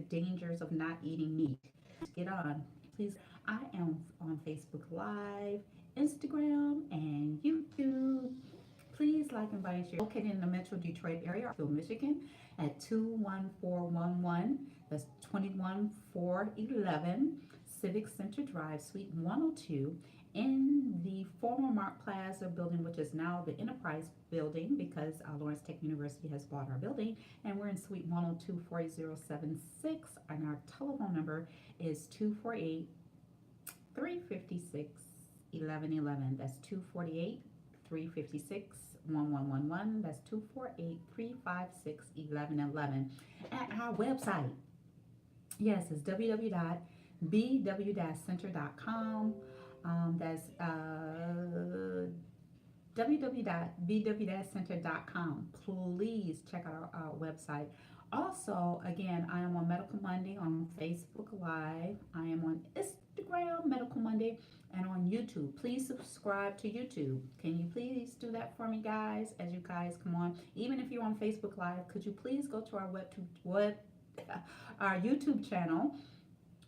dangers of not eating meat. Get on. Please, I am on Facebook Live, Instagram, and YouTube. Please like, invite, and share. Located in the Metro Detroit area, Michigan, at 21411. That's 21411 Civic Center Drive, Suite 102, in the former Mark Plaza building, which is now the Enterprise building because Lawrence Tech University has bought our building. And we're in Suite 102 4076. And our telephone number is 248 356 1111. That's 248 356 1111. That's 248 356 1111. At our website, yes, it's www.bw-center.com. That's www.bw-center.com. Please check out our website. Also, again, I am on Medical Monday on Facebook Live. I am on Instagram, Medical Monday, and on YouTube. Please subscribe to YouTube. Can you please do that for me, guys, as you guys come on? Even if you're on Facebook Live, could you please go to our our YouTube channel,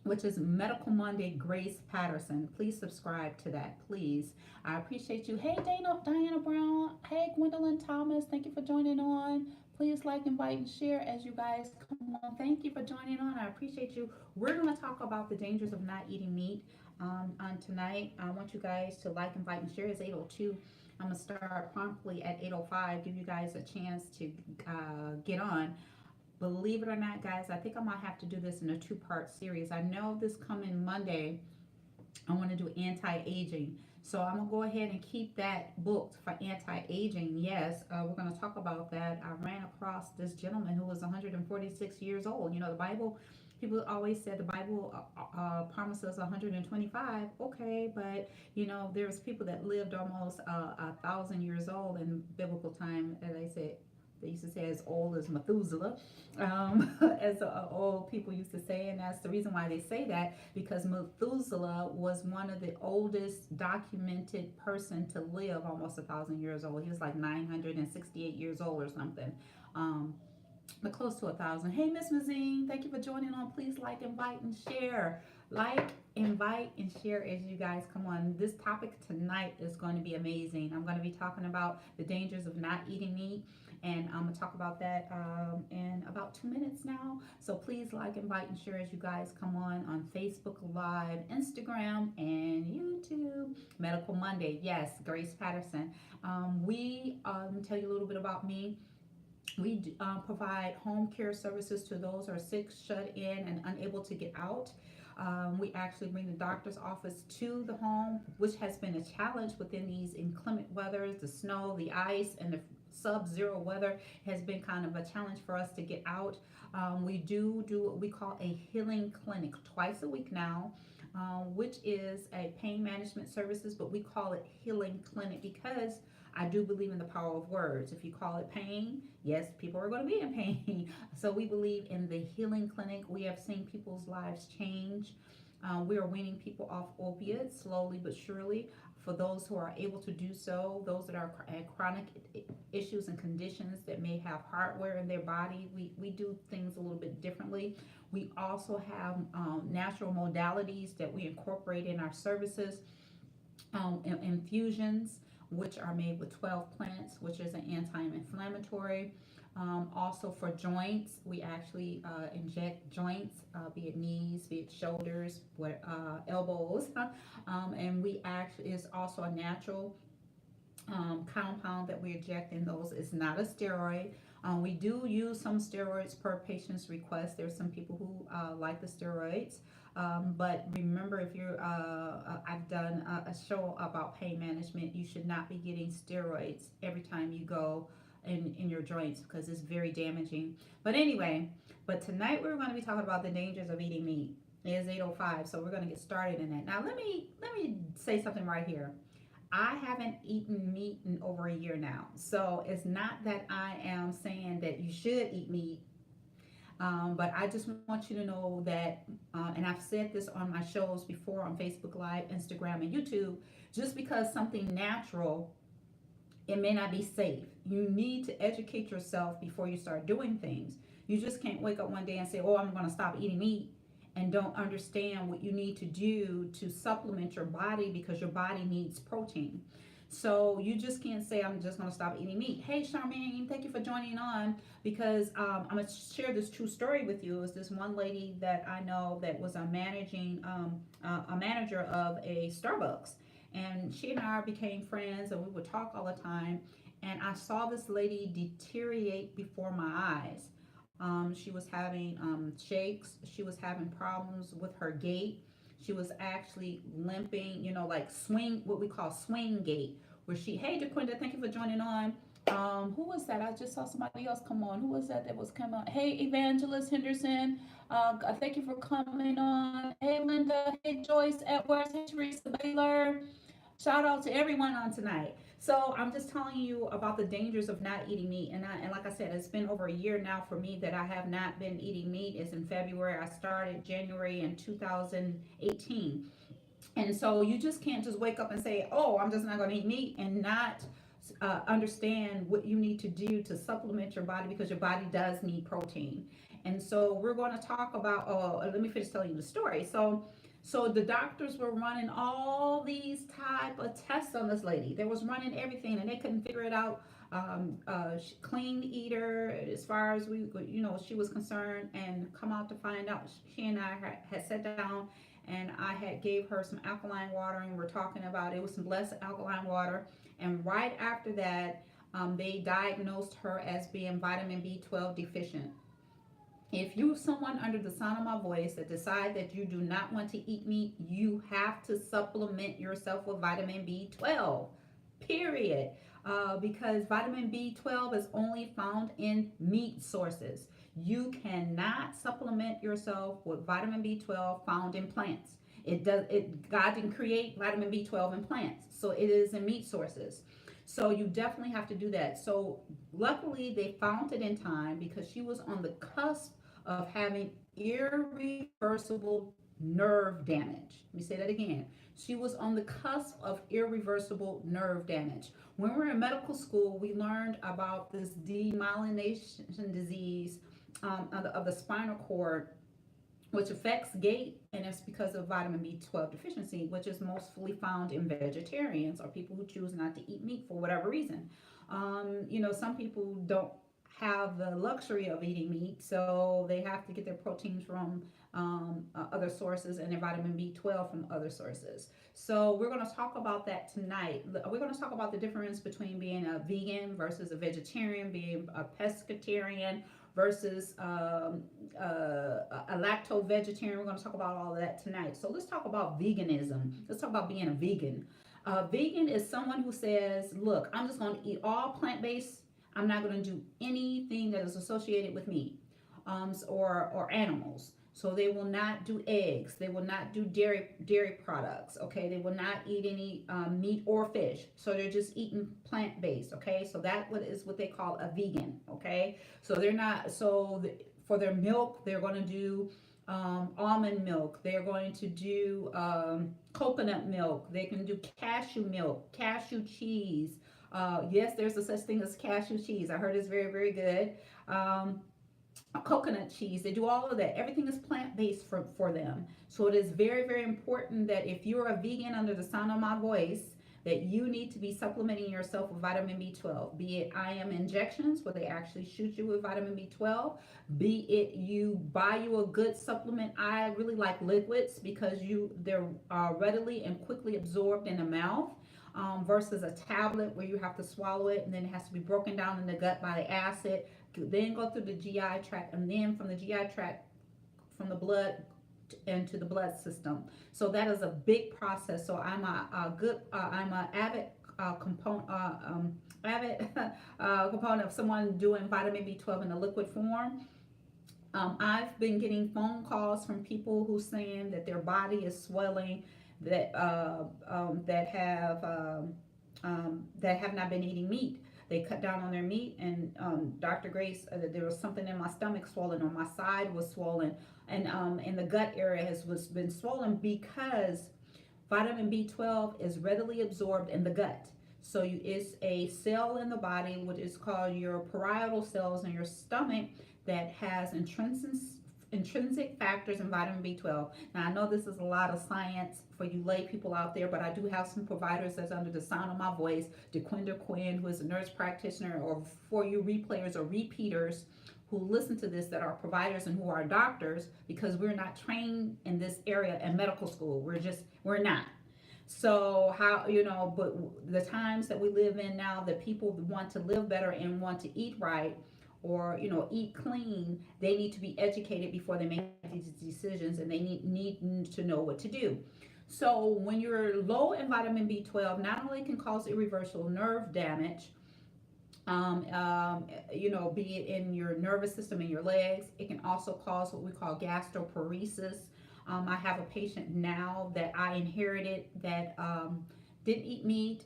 which is Medical Monday Grace Patterson. Please subscribe to that, please. I appreciate you. Hey, Diana Brown. Hey, Gwendolyn Thomas. Thank you for joining on. Please like, invite, and share as you guys come on. Thank you for joining on. I appreciate you. We're going to talk about the dangers of not eating meat on tonight. I want you guys to like, invite, and share. It's 8:02. I'm going to start promptly at 8:05. Give you guys a chance to get on. Believe it or not, guys, I think I might have to do this in a two-part series. I know this coming Monday, I want to do anti-aging. So I'm going to go ahead and keep that booked for anti-aging. Yes, we're going to talk about that. I ran across this gentleman who was 146 years old. You know, the Bible, people always said the Bible promises 125. Okay, but, you know, there's people that lived almost 1,000 years old in biblical time, as I said. They used to say as old as Methuselah, as old people used to say, and that's the reason why they say that, because Methuselah was one of the oldest documented person to live almost 1,000 years old. He was like 968 years old or something, but close to 1,000. Hey, Miss Mazine, thank you for joining on. Please like, invite, and share. Like, invite, and share as you guys come on. This topic tonight is going to be amazing. I'm going to be talking about the dangers of not eating meat. And I'm going to talk about that in about 2 minutes now. So please like, invite, and share as you guys come on Facebook Live, Instagram, and YouTube. Medical Monday. Yes, Grace Patterson. Let me tell you a little bit about me. We provide home care services to those who are sick, shut in, and unable to get out. We actually bring the doctor's office to the home, which has been a challenge within these inclement weathers. The snow, the ice, and the sub-zero weather has been kind of a challenge for us to get out. We do what we call a healing clinic twice a week now, which is a pain management services, but we call it healing clinic because I do believe in the power of words. If you call it pain, yes, people are going to be in pain. So we believe in the healing clinic. We have seen people's lives change. We are weaning people off opiates slowly but surely. For those who are able to do so, those that are chronic issues and conditions that may have hardware in their body, we do things a little bit differently. We also have natural modalities that we incorporate in our services, infusions, which are made with 12 plants, which is an anti-inflammatory. Also for joints, we actually inject joints, be it knees, be it shoulders, elbows, and we actually is also a natural compound that we inject in those. It's not a steroid. We do use some steroids per patient's request. There's some people who like the steroids. But remember, if you're, I've done a show about pain management. You should not be getting steroids every time you go in your joints because it's very damaging. But anyway, tonight we're going to be talking about the dangers of eating meat. It is 8:05, so we're going to get started in that. Now, let me say something right here. I haven't eaten meat in over a year now, so it's not that I am saying that you should eat meat. But I just want you to know that, and I've said this on my shows before on Facebook Live, Instagram, and YouTube, just because something natural, it may not be safe. You need to educate yourself before you start doing things. You just can't wake up one day and say, oh, I'm going to stop eating meat, and don't understand what you need to do to supplement your body, because your body needs protein. So you just can't say, I'm just going to stop eating meat. Hey, Charmaine, thank you for joining on, because I'm going to share this true story with you. Is this one lady that I know that was a manager of a Starbucks, and she and I became friends, and we would talk all the time. And I saw this lady deteriorate before my eyes. She was having shakes. She was having problems with her gait. She was actually limping, like swing, what we call swing gait, where hey, DeQuinda, thank you for joining on. Who was that? I just saw somebody else come on. Who was that was coming on? Hey, Evangelist Henderson. Thank you for coming on. Hey, Linda. Hey, Joyce Edwards. Hey, Teresa Baylor. Shout out to everyone on tonight. So I'm just telling you about the dangers of not eating meat. And like I said, it's been over a year now for me that I have not been eating meat. It's in February. I started January in 2018. And so you just can't just wake up and say, oh, I'm just not going to eat meat, and not understand what you need to do to supplement your body, because your body does need protein. And so we're going to talk about, let me finish telling you the story. So the doctors were running all these type of tests on this lady. They was running everything, and they couldn't figure it out. Clean eater, as far as she was concerned, and come out to find out, she and I had sat down, and I had gave her some alkaline water, and we're talking about it was some blessed alkaline water. And right after that, they diagnosed her as being vitamin B12 deficient. If you're someone under the sound of my voice that decide that you do not want to eat meat, you have to supplement yourself with vitamin B12, period. Because vitamin B12 is only found in meat sources. You cannot supplement yourself with vitamin B12 found in plants. God didn't create vitamin B12 in plants, so it is in meat sources. So you definitely have to do that. So luckily they found it in time, because she was on the cusp of having irreversible nerve damage. Let me say that again. She was on the cusp of irreversible nerve damage. When we were in medical school, we learned about this demyelination disease of the spinal cord, which affects gait, and it's because of vitamin B12 deficiency, which is mostly found in vegetarians, or people who choose not to eat meat for whatever reason. Some people don't have the luxury of eating meat, so they have to get their proteins from other sources, and their vitamin B12 from other sources. So we're going to talk about that tonight. We're going to talk about the difference between being a vegan versus a vegetarian, being a pescatarian versus a lacto vegetarian. We're going to talk about all of that tonight. So let's talk about veganism. Let's talk about being a vegan. Vegan is someone who says, look, I'm just going to eat all plant-based. I'm not going to do anything that is associated with meat or animals. So they will not do eggs. They will not do dairy products. Okay, they will not eat any meat or fish. So they're just eating plant-based. Okay, so is what they call a vegan. Okay, so they're not. For their milk, they're going to do almond milk. They're going to do coconut milk. They can do cashew milk, cashew cheese. Yes, there's a such thing as cashew cheese. I heard it's very, very good. Coconut cheese. They do all of that. Everything is plant-based for them. So it is very, very important that if you're a vegan under the sound of my voice, that you need to be supplementing yourself with vitamin B12, be it IM injections where they actually shoot you with vitamin B12, be it you buy you a good supplement. I really like liquids because they're readily and quickly absorbed in the mouth. Versus a tablet where you have to swallow it, and then it has to be broken down in the gut by the acid, then go through the GI tract, and then from the GI tract, from the blood into the blood system. So that is a big process. So I'm I'm an avid component of someone doing vitamin B12 in a liquid form. I've been getting phone calls from people who saying that their body is swelling, that have not been eating meat. They cut down on their meat, and Dr. Grace, there was something in my stomach swollen, or my side was swollen, and in the gut area was been swollen, because vitamin B12 is readily absorbed in the gut. So it's a cell in the body, which is called your parietal cells in your stomach, that has intrinsic factors in vitamin B12. Now, I know this is a lot of science for you lay people out there, but I do have some providers that's under the sound of my voice, DeQuinder Quinn, who is a nurse practitioner, or for you replayers or repeaters who listen to this that are providers and who are doctors, because we're not trained in this area in medical school. We're not. So how, but the times that we live in now, that people want to live better and want to eat right, or eat clean, they need to be educated before they make these decisions, and they need to know what to do. So when you're low in vitamin B12, not only can cause irreversible nerve damage, be it in your nervous system, in your legs. It can also cause what we call gastroparesis. I have a patient now that I inherited that didn't eat meat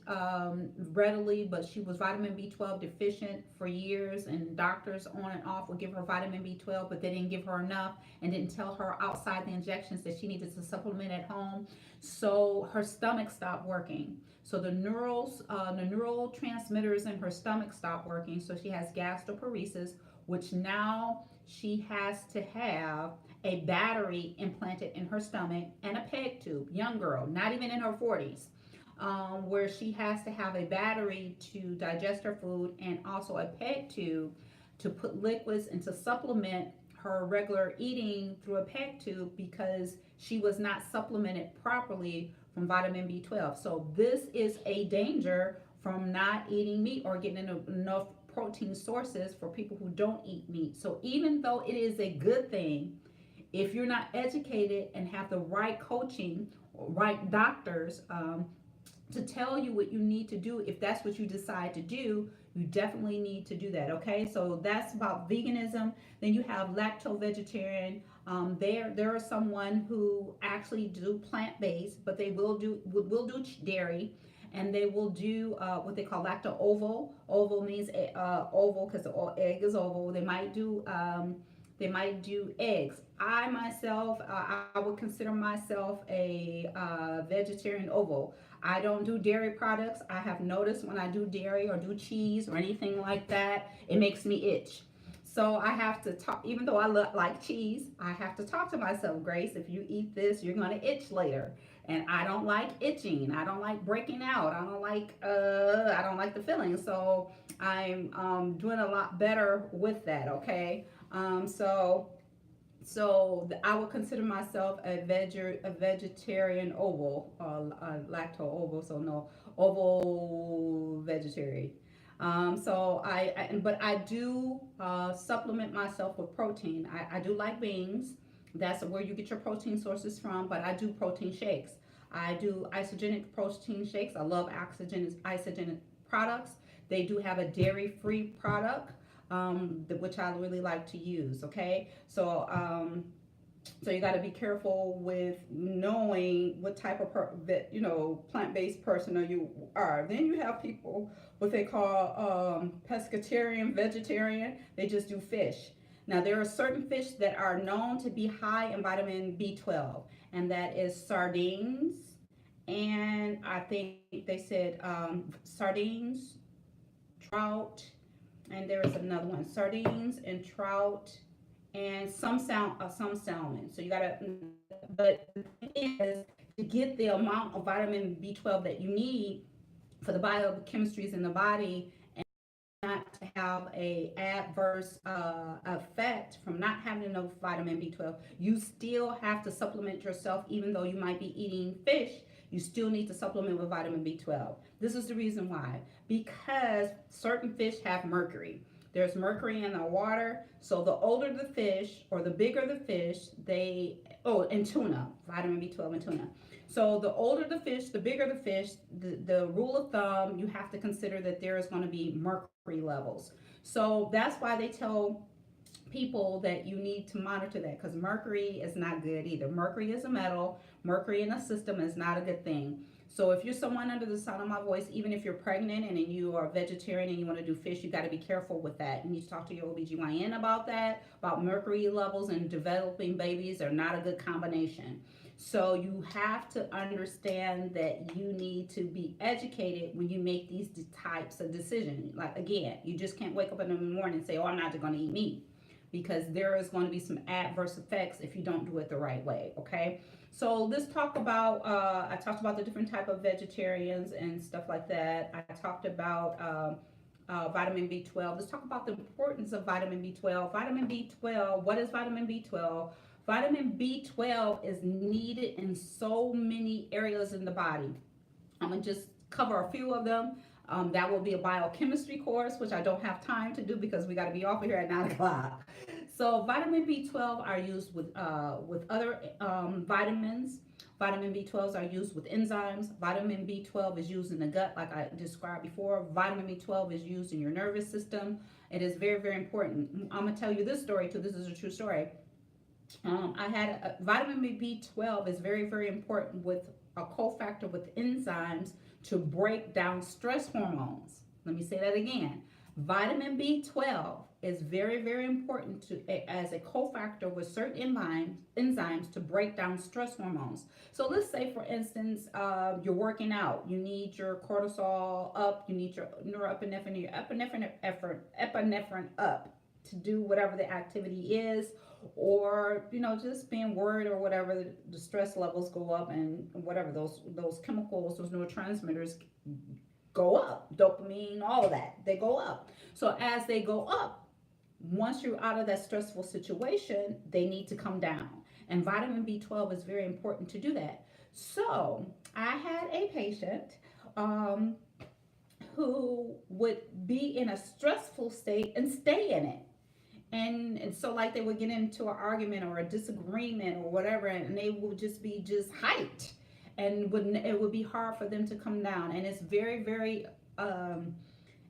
readily, but she was vitamin B12 deficient for years, and doctors on and off would give her vitamin B12, but they didn't give her enough and didn't tell her outside the injections that she needed to supplement at home. So her stomach stopped working. So the neural transmitters in her stomach stopped working. So she has gastroparesis, which now she has to have a battery implanted in her stomach and a peg tube. Young girl, not even in her 40s, where she has to have a battery to digest her food and also a peg tube to put liquids and to supplement her regular eating through a peg tube, because she was not supplemented properly from vitamin B12. So this is a danger from not eating meat or getting enough protein sources for people who don't eat meat. So even though it is a good thing, if you're not educated and have the right coaching, right doctors, to tell you what you need to do, if that's what you decide to do, you definitely need to do that. Okay, so that's about veganism. Then you have lacto-vegetarian. There are someone who actually do plant-based, but they will do dairy, and they will do what they call lacto-ovo. Ovo means oval because the egg is oval. They might do eggs. I myself, I would consider myself a vegetarian ovo. I don't do dairy products. I have noticed when I do dairy or do cheese or anything like that, it makes me itch. So I have to talk, even though I like cheese, I have to talk to myself, Grace, if you eat this, you're going to itch later. And I don't like itching. I don't like breaking out. I don't like the feeling. So I'm doing a lot better with that, okay? So I would consider myself a vegetarian ovo, lacto ovo, so no, ovo vegetarian. But I do supplement myself with protein. I do like beans. That's where you get your protein sources from, but I do protein shakes. I do isogenic protein shakes. I love isogenic products. They do have a dairy-free product, which I really like to use. Okay, so you got to be careful with knowing what type of plant-based person you are. Then you have people what they call pescatarian, vegetarian. They just do fish. Now there are certain fish that are known to be high in vitamin B12, and that is sardines, and I think they said sardines, trout, and there is another one, sardines and trout, and some salmon. So you gotta, but the thing is, to get the amount of vitamin B12 that you need for the biochemistries in the body, and not to have a adverse effect from not having enough vitamin B12, you still have to supplement yourself. Even though you might be eating fish, you still need to supplement with vitamin B12. This is the reason why. Because certain fish have mercury. There's mercury in the water. So the older the fish or the bigger the fish, and tuna, vitamin B12 in tuna. So the older the fish, the bigger the fish, the rule of thumb, you have to consider that there is going to be mercury levels. So that's why they tell people that you need to monitor that, because mercury is not good either. Mercury is a metal. Mercury in the system is not a good thing. So if you're someone under the sound of my voice, even if you're pregnant and you are vegetarian and you want to do fish, you got to be careful with that. You need to talk to your OBGYN about that, about mercury levels, and developing babies are not a good combination. So you have to understand that you need to be educated when you make these types of decisions. Like, again, you just can't wake up in the morning and say, oh, I'm not going to eat meat. because there is going to be some adverse effects if you don't do it the right way. Okay, so let's talk about I talked about the different type of vegetarians and stuff like that. I talked about vitamin B12. Let's talk about the importance of vitamin B12. Vitamin B12, what is vitamin B12? Vitamin B12 is needed in so many areas in the body. I'm going to just cover a few of them. That will be a biochemistry course, which I don't have time to do because we got to be off of here at 9 o'clock. So vitamin B12 are used with other vitamins. Vitamin B12s are used with enzymes. Vitamin B12 is used in the gut, like I described before. Vitamin B12 is used in your nervous system. It is very, very important. I'm going to tell you this story too. This is a true story. I had vitamin B12 is very, very important with a cofactor with enzymes to break down stress hormones. Let me say that again. Vitamin B12 is very, very important as a cofactor with certain enzymes to break down stress hormones. So let's say, for instance, you're working out. You need your cortisol up. You need your norepinephrine, your epinephrine up to do whatever the activity is, or just being worried or whatever, the stress levels go up, and whatever those chemicals, those neurotransmitters go up, dopamine, all of that, they go up. So as they go up, once you're out of that stressful situation, they need to come down, and vitamin B12 is very important to do that. So I had a patient who would be in a stressful state and stay in it. And so like they would get into an argument or a disagreement or whatever, and they would just be just hyped, and it would be hard for them to come down. And it's very, very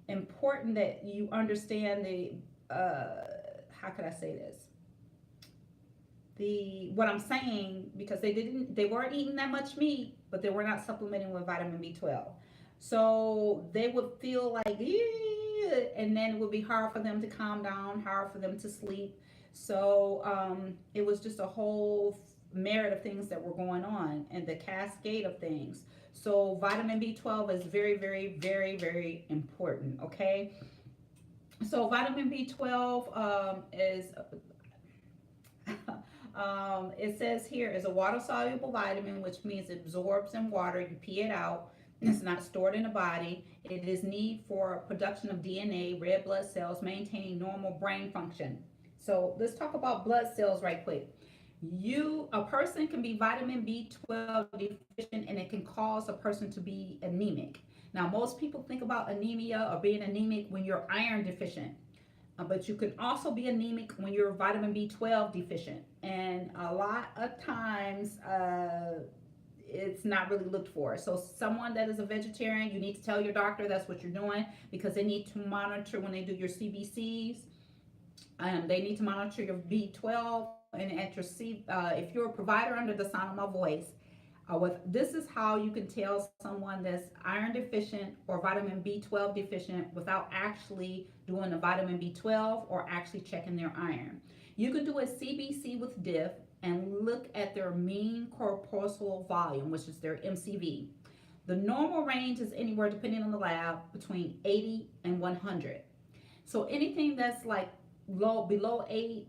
important that you understand the how could I say this, what I'm saying, because they weren't eating that much meat, but they were not supplementing with vitamin B12. So they would feel like, and then it would be hard for them to calm down, hard for them to sleep. So it was just a whole myriad of things that were going on, and the cascade of things. So vitamin B12 is very, very, very, very important. Okay. So vitamin B12 is it says here is a water soluble vitamin, which means it absorbs in water. You pee it out. It's not stored in the body. It is needed for production of DNA, red blood cells, maintaining normal brain function. So let's talk about blood cells right quick. A person can be vitamin B12 deficient, and it can cause a person to be anemic. Now, most people think about anemia or being anemic when you're iron deficient, but you can also be anemic when you're vitamin B12 deficient. And a lot of times, it's not really looked for. So someone that is a vegetarian, you need to tell your doctor that's what you're doing, because they need to monitor when they do your CBCs. They need to monitor your B12 and at your if you're a provider under the sound of my voice. This is how you can tell someone that's iron deficient or vitamin B12 deficient without actually doing a vitamin B12 or actually checking their iron. You can do a CBC with DIF and look at their mean corpuscle volume, which is their MCV. The normal range is anywhere, depending on the lab, between 80 and 100. So anything that's like below 80,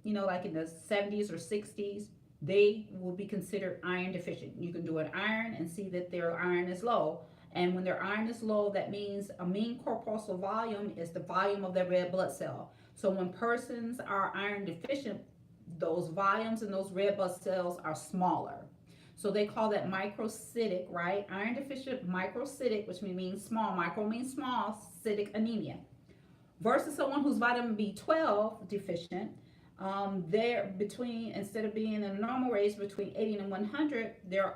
like in the 70s or 60s, they will be considered iron deficient. You can do an iron and see that their iron is low. And when their iron is low, that means a mean corpuscle volume is the volume of their red blood cell. So when persons are iron deficient, those volumes in those red blood cells are smaller. So they call that microcytic, right? Iron deficient microcytic, which means small. Micro means small, cytic anemia. Versus someone who's vitamin B12 deficient, they're instead of being in a normal range between 80 and 100, they're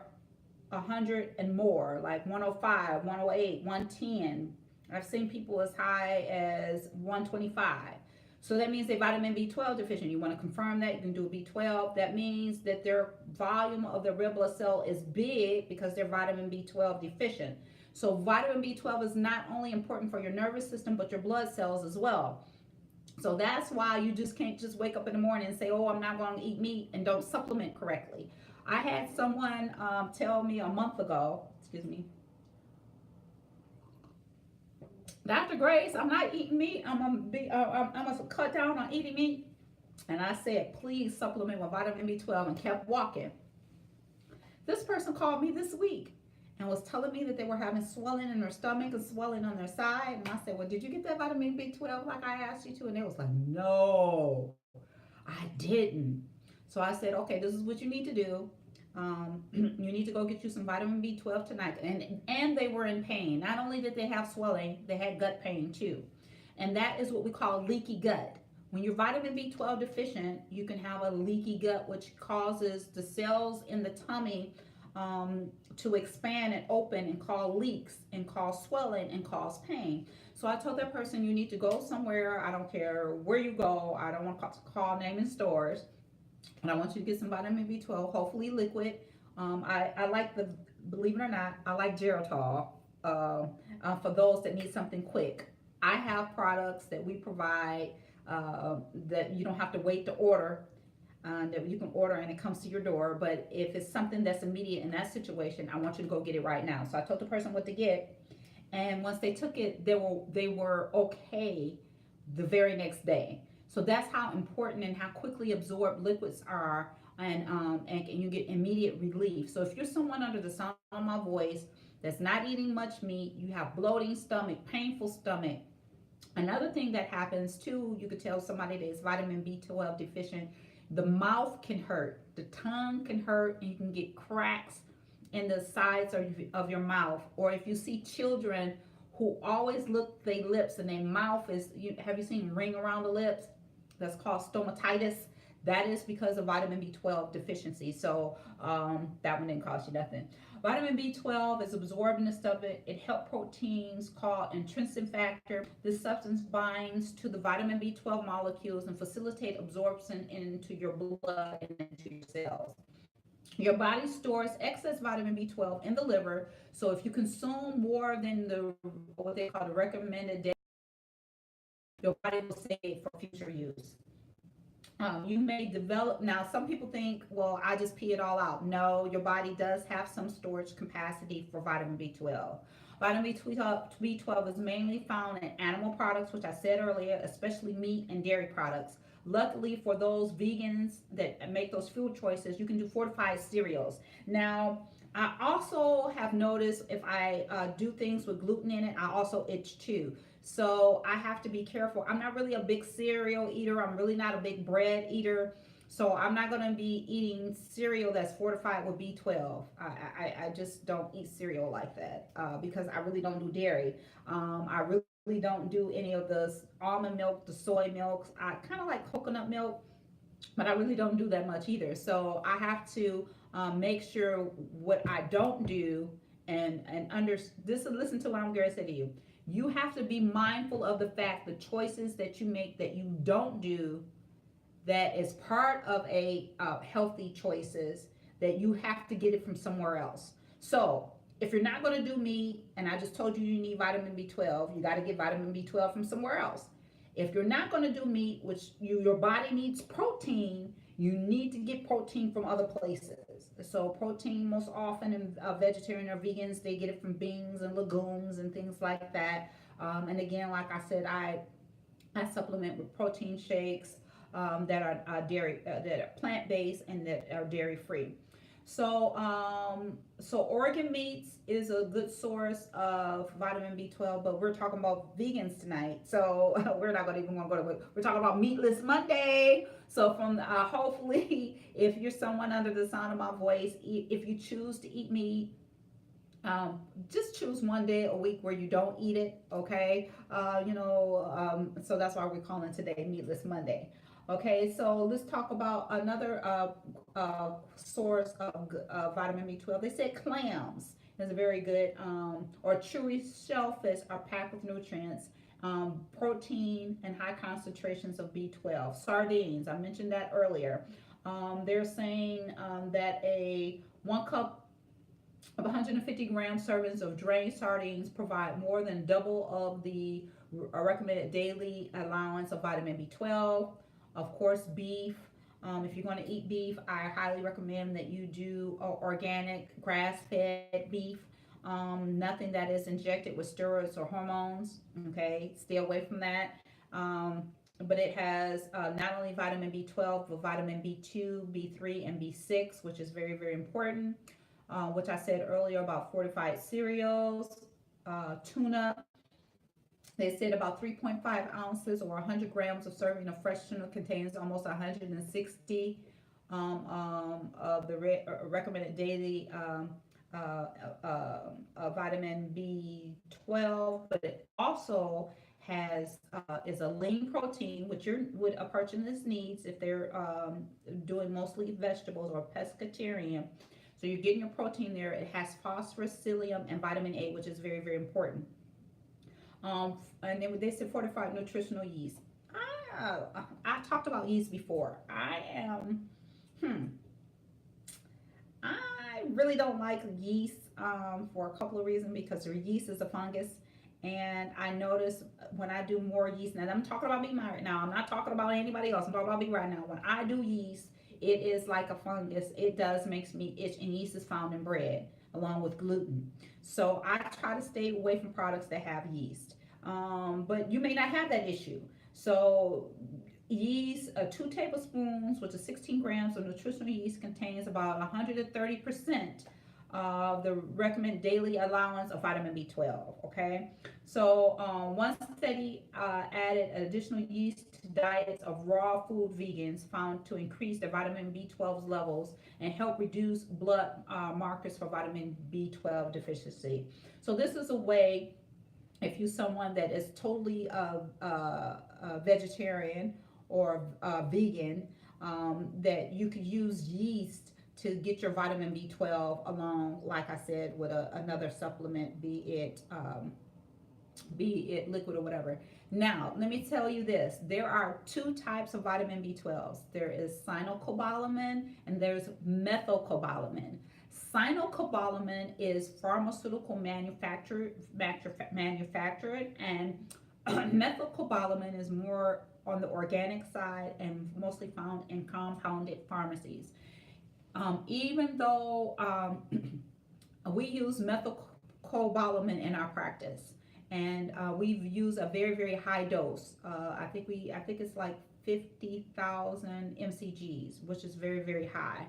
100 and more, like 105, 108, 110. I've seen people as high as 125. So that means they're vitamin B12 deficient. You want to confirm that, you can do a B12. That means that their volume of their red blood cell is big because they're vitamin B12 deficient. So vitamin B12 is not only important for your nervous system, but your blood cells as well. So that's why you just can't just wake up in the morning and say, oh, I'm not going to eat meat, and don't supplement correctly. I had someone tell me a month ago, Dr. Grace, I'm not eating meat. I'm gonna cut down on eating meat. And I said, please supplement with vitamin B12 and kept walking. This person called me this week and was telling me that they were having swelling in their stomach and swelling on their side. And I said, well, did you get that vitamin B12 like I asked you to? And they was like, no, I didn't. So I said, okay, this is what you need to do. You need to go get you some vitamin B12 tonight. And they were in pain. Not only did they have swelling, they had gut pain too. And that is what we call leaky gut. When you're vitamin B12 deficient, you can have a leaky gut, which causes the cells in the tummy to expand and open and cause leaks and cause swelling and cause pain. So I told that person, you need to go somewhere. I don't care where you go. I don't want to call name in stores. And I want you to get some vitamin B12, hopefully liquid. I like the, believe it or not, I like Geritol for those that need something quick. I have products that we provide that you don't have to wait to order, that you can order and it comes to your door. But if it's something that's immediate in that situation, I want you to go get it right now. So I told the person what to get, and once they took it, they were okay the very next day. So that's how important and how quickly absorbed liquids are, and you get immediate relief. So if you're someone under the sound of my voice that's not eating much meat, you have bloating stomach, painful stomach. Another thing that happens too, you could tell somebody that is vitamin B12 deficient, the mouth can hurt, the tongue can hurt, and you can get cracks in the sides of your mouth. Or if you see children who always look their lips and their mouth is, have you seen ring around the lips? That's called stomatitis. That is because of vitamin B12 deficiency. So that one didn't cost you nothing. Vitamin B12 is absorbed in the stomach. It helps proteins called intrinsic factor. This substance binds to the vitamin B12 molecules and facilitate absorption into your blood and into your cells. Your body stores excess vitamin B12 in the liver. So if you consume more than the what they call the recommended day, your body will save it for future use. You may develop, now some people think, well, I just pee it all out. No, your body does have some storage capacity for vitamin B12. Vitamin B12 is mainly found in animal products, which I said earlier, especially meat and dairy products. Luckily for those vegans that make those food choices, you can do fortified cereals. Now, I also have noticed if I do things with gluten in it, I also itch too. So I have to be careful. I'm not really a big cereal eater. I'm really not a big bread eater. So I'm not going to be eating cereal that's fortified with B12. I just don't eat cereal like that because I really don't do dairy. I really don't do any of the almond milk, the soy milks. I kind of like coconut milk, but I really don't do that much either. So I have to make sure what I don't do and under this. Listen to what I'm going to say to you. You have to be mindful of the fact the choices that you make that you don't do, that is part of a healthy choices, that you have to get it from somewhere else. So if you're not going to do meat, and I just told you you need vitamin B12, you got to get vitamin B12 from somewhere else. If you're not going to do meat, which your body needs protein, you need to get protein from other places. So protein most often in vegetarian or vegans, they get it from beans and legumes and things like that. And again, like I said, I supplement with protein shakes that are dairy, that are plant based and that are dairy free. So organ meats is a good source of vitamin B12, but we're talking about vegans tonight. So we're not going to even want to go to, we're talking about Meatless Monday. So from hopefully, if you're someone under the sound of my voice, if you choose to eat meat, just choose one day a week where you don't eat it, okay? So that's why we're calling today Meatless Monday. Okay, so let's talk about another source of vitamin B12. They said clams is a very good, or chewy shellfish are packed with nutrients, protein, and high concentrations of B12. Sardines, I mentioned that earlier. They're saying that a 1 cup of 150-gram servings of drained sardines provide more than double of the recommended daily allowance of vitamin B12. Of course, beef. If you're going to eat beef, I highly recommend that you do organic grass-fed beef. Nothing that is injected with steroids or hormones. Okay, stay away from that. Um, but it has not only vitamin B12, but vitamin B2, B3, and B6, which is very, very important. Which I said earlier about fortified cereals, tuna. They said about 3.5 ounces or 100 grams of serving of fresh tuna contains almost 160 of the recommended daily uh, vitamin B12, but it also has is a lean protein, which would a person needs if they're doing mostly vegetables or pescatarian. So you're getting your protein there. It has phosphorus, psyllium, and vitamin A, which is very, very important. And then they said fortified nutritional yeast. I talked about yeast before. Hmm, I really don't like yeast for a couple of reasons because yeast is a fungus. And I notice when I do more yeast, and I'm talking about me right now, I'm not talking about anybody else, I'm talking about me right now. When I do yeast, it is like a fungus. It does makes me itch, and yeast is found in bread along with gluten. So I try to stay away from products that have yeast. But you may not have that issue. So yeast, 2 tablespoons, which is 16 grams of nutritional yeast, contains about 130% of the recommended daily allowance of vitamin B12. Okay, so one study added additional yeast to diets of raw food vegans found to increase their vitamin B12 levels and help reduce blood markers for vitamin B12 deficiency. So this is a way, if you're someone that is totally vegetarian or vegan, that you could use yeast to get your vitamin B12 along, like I said, with another supplement, be it liquid or whatever. Now, let me tell you this. There are two types of vitamin B12s. There is cyanocobalamin and there's methylcobalamin. Cyanocobalamin is pharmaceutical manufactured, and methylcobalamin is more on the organic side and mostly found in compounded pharmacies. Even though we use methylcobalamin in our practice, and we've used a very, very high dose. I think it's like 50,000 mcgs, which is very, very high.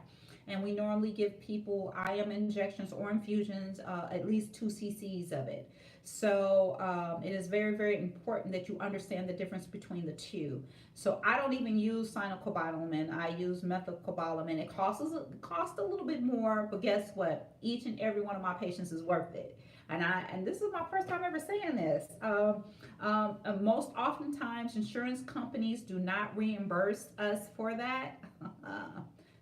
And we normally give people IM injections or infusions, at least 2 cc's of it. So it is very, very important that you understand the difference between the two. So I don't even use cyanocobalamin. I use methylcobalamin. It costs a little bit more, but guess what? Each and every one of my patients is worth it. And this is my first time ever saying this. Most oftentimes, insurance companies do not reimburse us for that.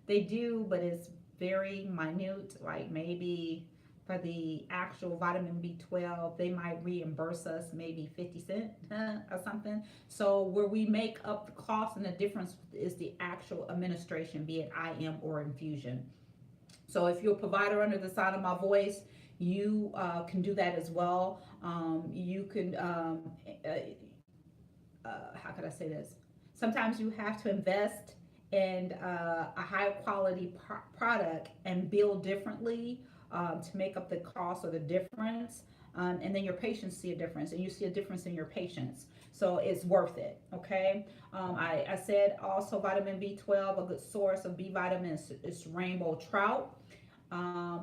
They do, but it's very minute. Like maybe for the actual vitamin B12, they might reimburse us maybe 50 cents or something. So where we make up the cost, and the difference is the actual administration, be it IM or infusion. So if you're a provider under the sound of my voice, you can do that as well. You can, how could I say this? Sometimes you have to invest in a high quality product and bill differently to make up the cost or the difference. And then your patients see a difference, and you see a difference in your patients. So it's worth it, okay? I said also vitamin B12, a good source of B vitamins is rainbow trout.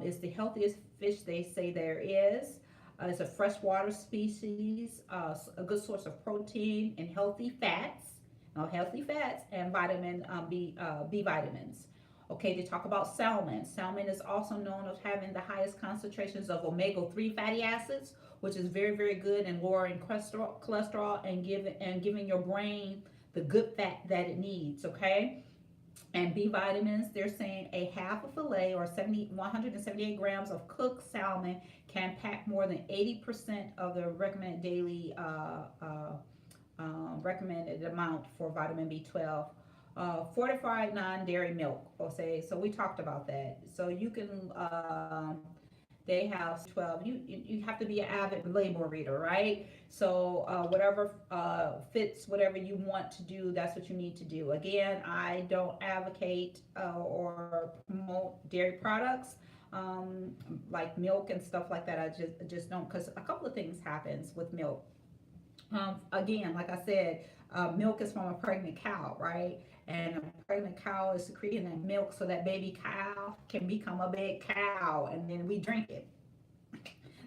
It's the healthiest fish they say there is. It's a freshwater species, a good source of protein and healthy fats, and vitamin B vitamins. Okay, they talk about salmon. Salmon is also known as having the highest concentrations of omega-3 fatty acids, which is very, very good in lowering cholesterol and giving your brain the good fat that it needs. Okay. And B vitamins, they're saying a half a fillet or 178 grams of cooked salmon can pack more than 80% of the recommended daily recommended amount for vitamin B12. Fortified non-dairy milk, okay, so we talked about that. So you can, they have 12. You have to be an avid label reader, right? So whatever fits whatever you want to do, that's what you need to do. Again, I don't advocate or promote dairy products. like milk and stuff like that. I just don't, because a couple of things happens with milk. Again, like I said, milk is from a pregnant cow, right? And a pregnant cow is secreting that milk so that baby cow can become a big cow, and then we drink it.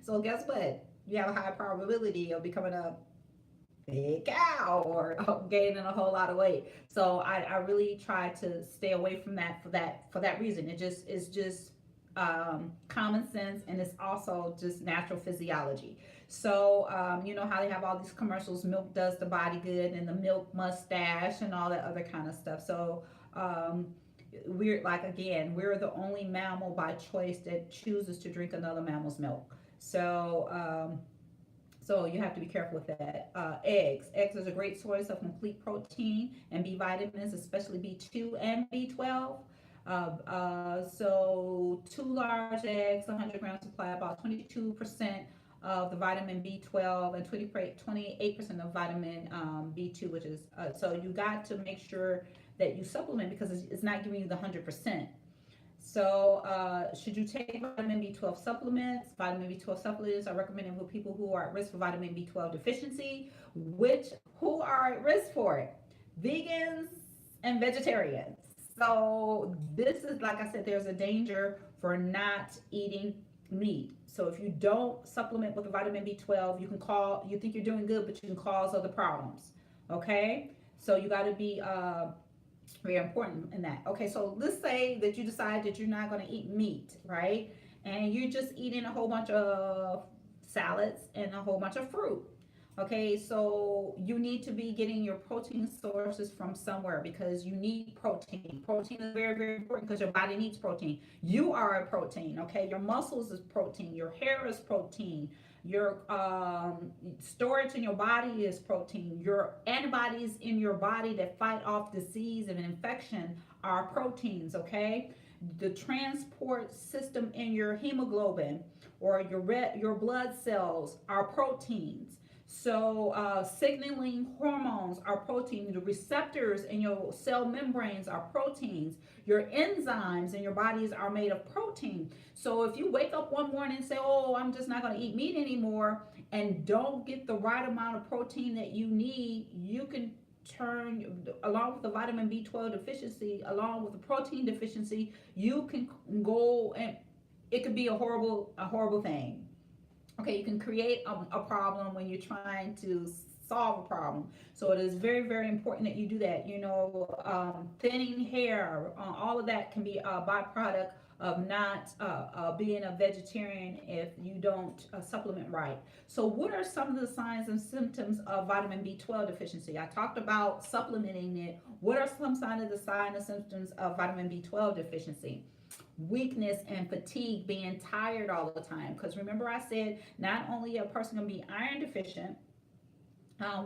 So guess what? You have a high probability of becoming a big cow or gaining a whole lot of weight. So I really try to stay away from that for that reason. It just is just common sense, and it's also just natural physiology. So you know how they have all these commercials, milk does the body good, and the milk mustache and all that other kind of stuff. So we're like, again, we're the only mammal by choice that chooses to drink another mammal's milk. So so you have to be careful with that. Eggs is a great source of complete protein and B vitamins, especially B2 and B12. So two large eggs, 100 grams, supply about 22% of the vitamin B12 and 28% of vitamin B2, which is, so you got to make sure that you supplement because it's not giving you the 100%. So, should you take vitamin B12 supplements? Vitamin B12 supplements are recommended for people who are at risk for vitamin B12 deficiency, which who are at risk for it? Vegans and vegetarians. So, this is like I said, there's a danger for not eating meat. So, if you don't supplement with the vitamin B12, you think you're doing good, but you can cause other problems. Okay, so you got to be very important in that. Okay, so let's say that you decide that you're not going to eat meat, right? And you're just eating a whole bunch of salads and a whole bunch of fruit. Okay, so you need to be getting your protein sources from somewhere because you need protein. Protein is very, very important because your body needs protein. You are a protein, okay? Your muscles is protein, your hair is protein, your storage in your body is protein, your antibodies in your body that fight off disease and infection are proteins, okay? The transport system in your hemoglobin or your blood cells are proteins. So, signaling hormones are protein. The receptors in your cell membranes are proteins. Your enzymes in your bodies are made of protein. So, if you wake up one morning and say, "Oh, I'm just not going to eat meat anymore," and don't get the right amount of protein that you need, you can turn, along with the vitamin B12 deficiency, along with the protein deficiency, you can go and it could be a horrible thing. Okay, you can create a problem when you're trying to solve a problem. So it is very, very important that you do that. You know, thinning hair, all of that can be a byproduct of not being a vegetarian if you don't supplement right. So what are some of the signs and symptoms of vitamin B12 deficiency? I talked about supplementing it. What are some signs of the signs and symptoms of vitamin B12 deficiency? Weakness and fatigue, being tired all the time. Because remember, I said not only a person can be iron deficient,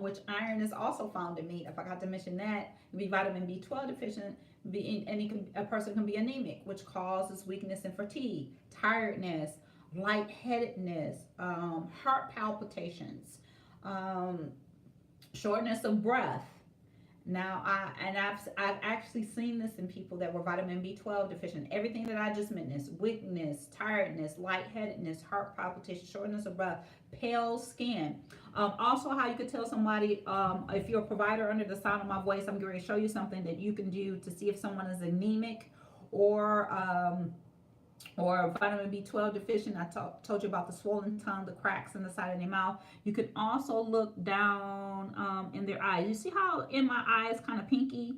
which iron is also found in meat. I forgot to mention that. Be vitamin B12 deficient, a person can be anemic, which causes weakness and fatigue, tiredness, lightheadedness, heart palpitations, um, shortness of breath. Now, I've actually seen this in people that were vitamin B12 deficient. Everything that I just mentioned: weakness, tiredness, lightheadedness, heart palpitation, shortness of breath, pale skin. Also, how you could tell somebody, if you're a provider under the sound of my voice, I'm going to show you something that you can do to see if someone is anemic or vitamin B12 deficient. I told you about the swollen tongue, the cracks in the side of their mouth. You could also look down in their eyes. You see how in my eyes kind of pinky?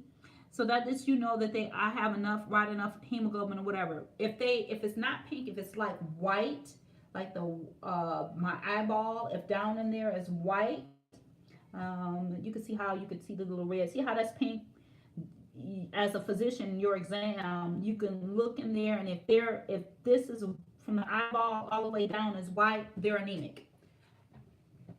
So that lets you know that I have right enough hemoglobin or whatever. If it's not pink, if it's like white, like my eyeball, if down in there is white, you can see how you could see the little red. See how that's pink? As a physician in your exam, you can look in there, and if this is from the eyeball all the way down is white, they're anemic.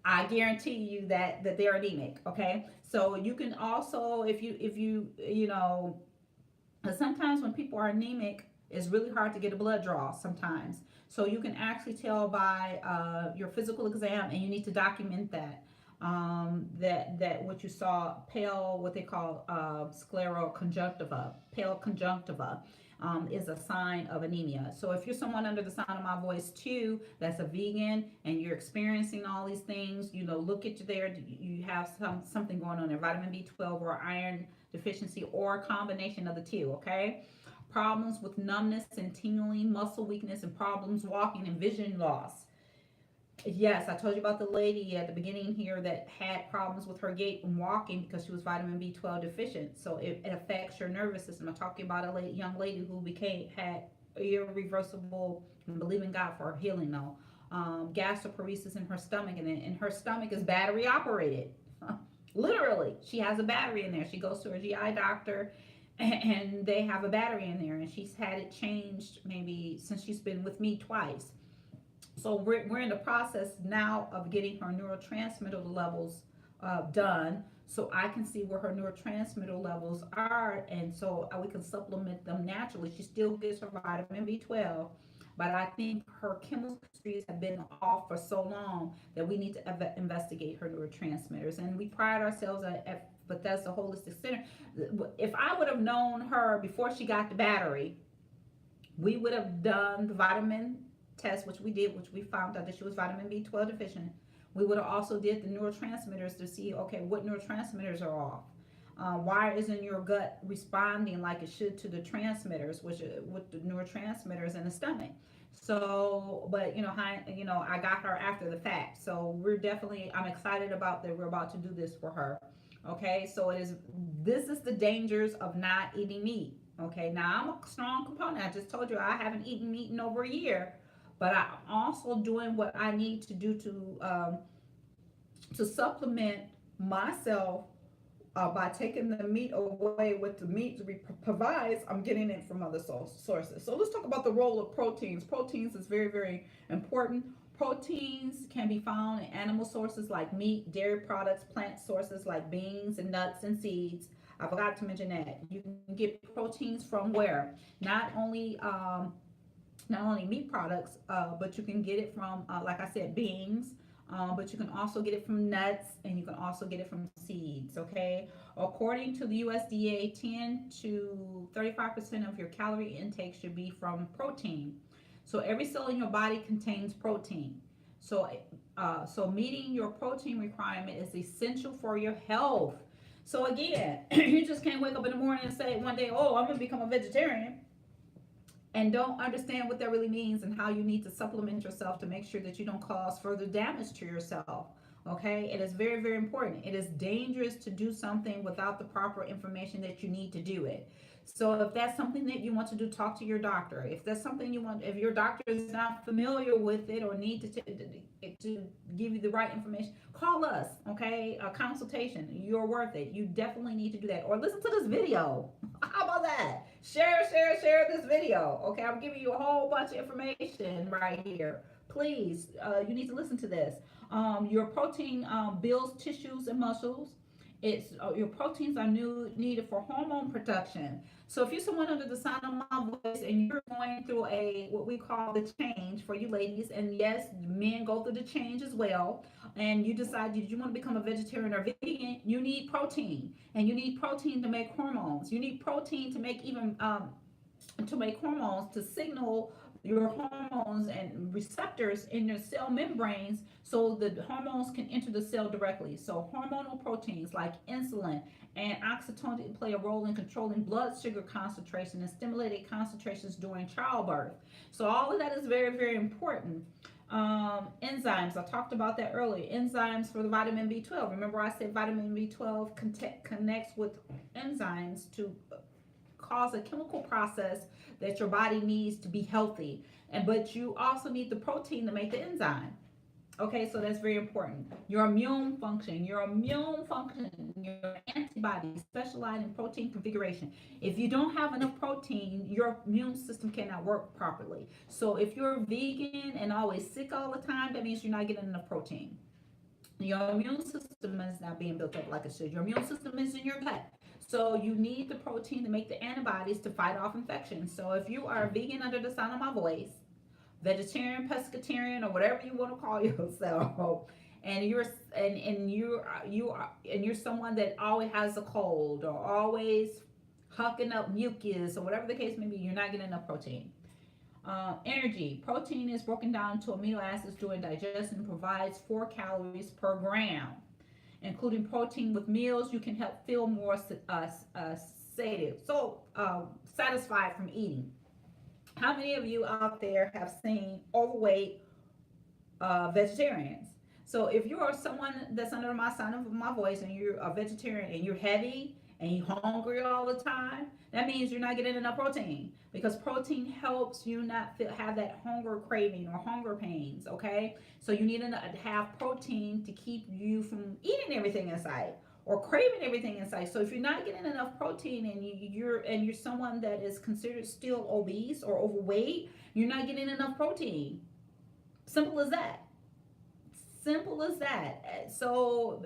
I guarantee you that they're anemic. Okay, so you can also, if you know, sometimes when people are anemic, it's really hard to get a blood draw sometimes. So you can actually tell by your physical exam, and you need to document that. That what you saw, pale, what they call scleroconjunctiva, pale conjunctiva. is a sign of anemia. So if you're someone under the sound of my voice too, that's a vegan and you're experiencing all these things, look at you there. You have something going on there, vitamin B12 or iron deficiency or a combination of the two, okay? Problems with numbness and tingling, muscle weakness, and problems walking and vision loss. Yes, I told you about the lady at the beginning here that had problems with her gait and walking because she was vitamin B12 deficient. So it affects your nervous system. I'm talking about a young lady who had irreversible, and believe in God for her healing though, gastroparesis in her stomach, and her stomach is battery operated. Literally, she has a battery in there. She goes to her GI doctor and they have a battery in there, and she's had it changed maybe since she's been with me twice. So we're in the process now of getting her neurotransmitter levels done, so I can see where her neurotransmitter levels are, and so we can supplement them naturally. She still gets her vitamin B12, but I think her chemistries have been off for so long that we need to investigate her neurotransmitters. And we pride ourselves at Bethesda Holistic Center. If I would have known her before she got the battery, we would have done the vitamin test, which we did, which we found out that she was vitamin B12 deficient. We would have also did the neurotransmitters to see, okay, what neurotransmitters are off. Why isn't your gut responding like it should to the transmitters, which with the neurotransmitters in the stomach? So, but I got her after the fact. So I'm excited about that. We're about to do this for her. Okay, so this is the dangers of not eating meat. Okay, now I'm a strong component. I just told you I haven't eaten meat in over a year, but I'm also doing what I need to do to supplement myself by taking the meat away. What the meat provides, I'm getting it from other sources. So let's talk about the role of proteins. Proteins is very, very important. Proteins can be found in animal sources like meat, dairy products, plant sources like beans and nuts and seeds. I forgot to mention that. You can get proteins from where? Not only meat products, but you can get it from, like I said, beans. But you can also get it from nuts, and you can also get it from seeds. Okay, according to the USDA, 10 to 35% of your calorie intake should be from protein. So every cell in your body contains protein. So, so meeting your protein requirement is essential for your health. So again, you just can't wake up in the morning and say one day, "Oh, I'm gonna become a vegetarian," and don't understand what that really means and how you need to supplement yourself to make sure that you don't cause further damage to yourself. Okay, it is very, very important. It is dangerous to do something without the proper information that you need to do it. So if that's something that you want to do, talk to your doctor. If that's something you want, if your doctor is not familiar with it or need to give you the right information, call us. Okay, a consultation. You're worth it. You definitely need to do that. Or listen to this video. How about that? Share this video. Okay, I'm giving you a whole bunch of information right here. Please, you need to listen to this. Your protein builds tissues and muscles. Your proteins are needed for hormone production. So if you're someone under the sound of my voice and you're going through what we call the change for you ladies, and yes, men go through the change as well, and you decide you want to become a vegetarian or vegan, you need protein, and you need protein to make hormones. You need protein to make hormones to signal your hormones and receptors in your cell membranes so the hormones can enter the cell directly. So hormonal proteins like insulin and oxytocin play a role in controlling blood sugar concentration and stimulating concentrations during childbirth. So all of that is very, very important. Enzymes, I talked about that earlier. Enzymes for the vitamin B12. Remember I said vitamin B12 connects with enzymes to cause a chemical process that your body needs to be healthy. But you also need the protein to make the enzyme. Okay, so that's very important. Your immune function, your antibodies specialize in protein configuration. If you don't have enough protein, your immune system cannot work properly. So if you're vegan and always sick all the time, that means you're not getting enough protein. Your immune system is not being built up like it should. Your immune system is in your gut. So you need the protein to make the antibodies to fight off infections. So if you are a vegan under the sound of my voice, vegetarian, pescatarian, or whatever you want to call yourself, and you're someone that always has a cold or always hucking up mucus or whatever the case may be, you're not getting enough protein. Energy. Protein is broken down to amino acids during digestion and provides 4 calories per gram. Including protein with meals, you can help feel more satisfied from eating. How many of you out there have seen overweight vegetarians? So if you are someone that's under my sound of my voice and you're a vegetarian and you're heavy and you're hungry all the time, that means you're not getting enough protein, because protein helps you not have that hunger craving or hunger pains. Okay, so you need to have protein to keep you from eating everything inside or craving everything inside. So if you're not getting enough protein and you're someone that is considered still obese or overweight, you're not getting enough protein. Simple as that. Simple as that. So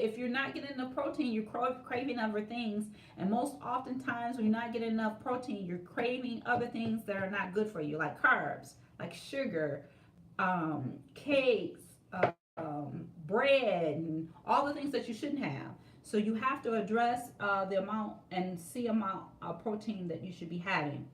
if you're not getting enough protein, you're craving other things. And most oftentimes when you're not getting enough protein, you're craving other things that are not good for you, like carbs, like sugar, cakes, bread, and all the things that you shouldn't have. So you have to address the amount and see amount of protein that you should be having.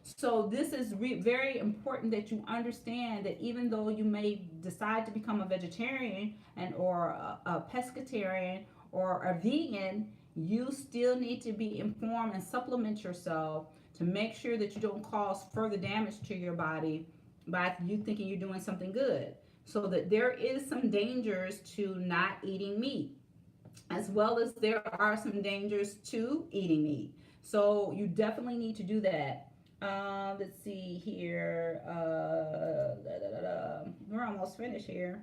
So this is very important that you understand that even though you may decide to become a vegetarian and or a pescatarian or a vegan, you still need to be informed and supplement yourself to make sure that you don't cause further damage to your body by you thinking you're doing something good. So that there is some dangers to not eating meat, as well as there are some dangers to eating meat. So you definitely need to do that. Let's see here. We're almost finished here.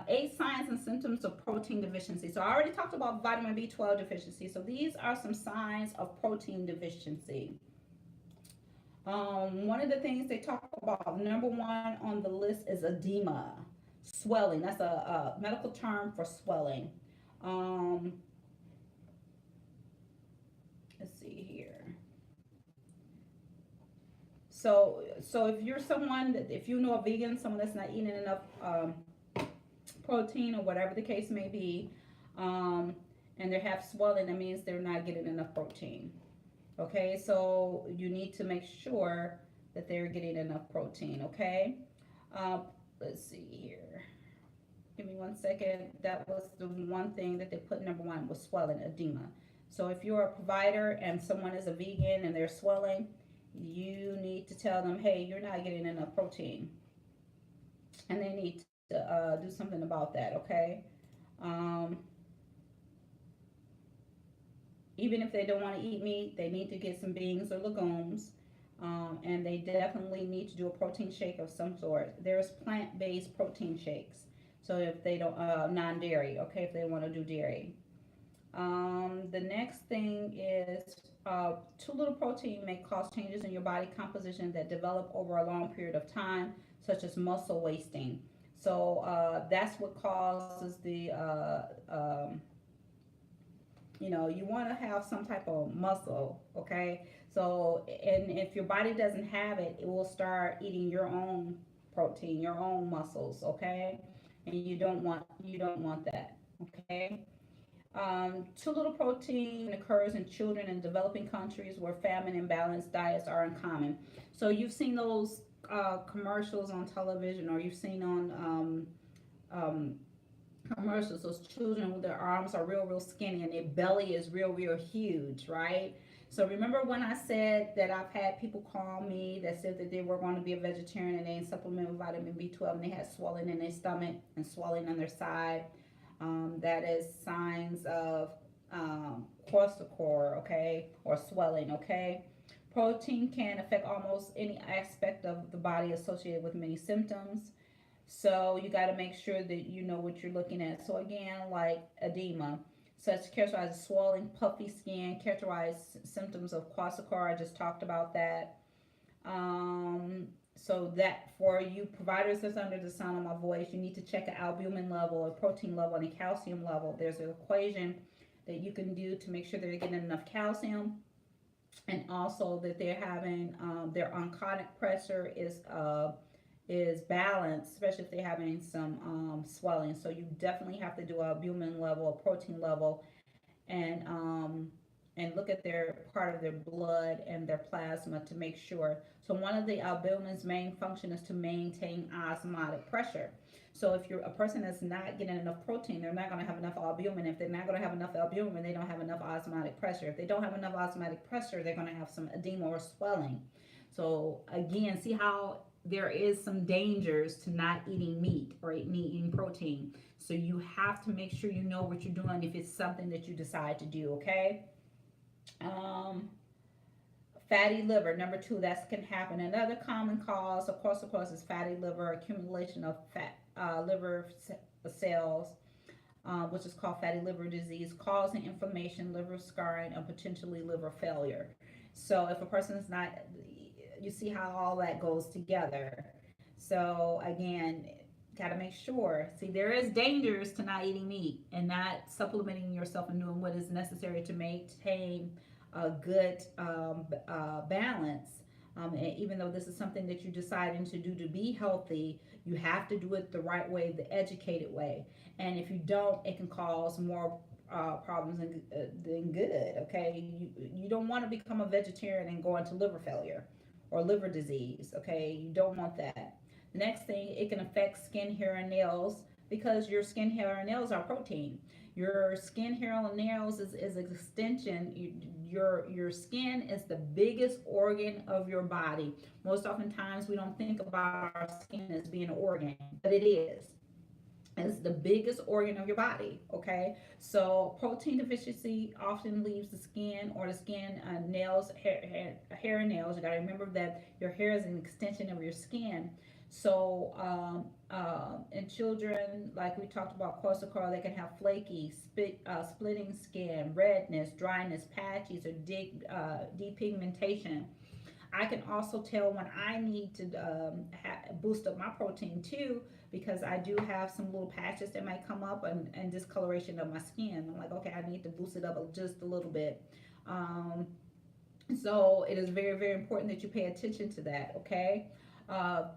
8 signs and symptoms of protein deficiency. So I already talked about vitamin B12 deficiency. So these are some signs of protein deficiency. One of the things they talk about, number one on the list, is edema, swelling. That's a medical term for swelling. Um, let's see here. So if you're someone that, if you know a vegan, someone that's not eating enough protein or whatever the case may be, and they have swelling, that means they're not getting enough protein. Okay, so you need to make sure that they're getting enough protein. Okay, let's see here. Give me 1 second. That was the one thing that they put number one was swelling, edema. So if you're a provider and someone is a vegan and they're swelling, you need to tell them, hey, you're not getting enough protein, and they need to do something about that. Okay. Even if they don't want to eat meat, they need to get some beans or legumes, and they definitely need to do a protein shake of some sort. There's plant-based protein shakes, so if they don't non-dairy, okay, if they want to do dairy. The next thing is too little protein may cause changes in your body composition that develop over a long period of time, such as muscle wasting. So that's what causes the you want to have some type of muscle. Okay, so and if your body doesn't have it, it will start eating your own protein, your own muscles. Okay, and you don't want that. Okay. Too little protein occurs in children in developing countries where famine and balanced diets are uncommon. So you've seen those commercials on television, or you've seen on commercials, those children with their arms are real, real skinny and their belly is real, real huge, right? So remember when I said that I've had people call me that said that they were going to be a vegetarian and they supplement with vitamin B12 and they had swelling in their stomach and swelling on their side. That is signs of kwashiorkor, okay, or swelling, okay. Protein can affect almost any aspect of the body associated with many symptoms. So you got to make sure that you know what you're looking at. So again, like edema, such characterized as swelling, puffy skin, characterized symptoms of kwashiorkor. I just talked about that. So that for you providers that's under the sound of my voice, you need to check an albumin level, a protein level, and a calcium level. There's an equation that you can do to make sure they're getting enough calcium, and also that they're having their oncotic pressure is balanced, especially if they're having some swelling. So you definitely have to do a albumin level, a protein level, and and look at their part of their blood and their plasma to make sure. So one of the albumin's main function is to maintain osmotic pressure. So if you're a person that's not getting enough protein, they're not going to have enough albumin. If they're not going to have enough albumin, they don't have enough osmotic pressure. If they don't have enough osmotic pressure, they're going to have some edema or swelling. So again, see how there is some dangers to not eating meat or eating protein. So you have to make sure you know what you're doing if it's something that you decide to do, okay? Um, Fatty liver, number two, that can happen. Another common cause, of course, is fatty liver, accumulation of fat liver cells, which is called fatty liver disease, causing inflammation, liver scarring, and potentially liver failure. So if a person is not, you see how all that goes together. So again, got to make sure. See, there is dangers to not eating meat and not supplementing yourself and doing what is necessary to maintain a good balance. And even though this is something that you're deciding to do to be healthy, you have to do it the right way, the educated way. And if you don't, it can cause more problems than good. Okay, you don't want to become a vegetarian and go into liver failure or liver disease. Okay, you don't want that. The next thing, it can affect skin, hair, and nails because your skin, hair, and nails are protein. Your skin, hair, and nails is an extension. Your skin is the biggest organ of your body. Most oftentimes, we don't think about our skin as being an organ, but it is. It's the biggest organ of your body. Okay, so protein deficiency often leaves the skin or the skin, nails, hair and nails. You got to remember that your hair is an extension of your skin. So in children, like we talked about, cholesterol, they can have flaky, splitting skin, redness, dryness, patches, or depigmentation. I can also tell when I need to boost up my protein too, because I do have some little patches that might come up and discoloration of my skin. I'm like, okay, I need to boost it up just a little bit. Um, so it is very, very important that you pay attention to that, okay?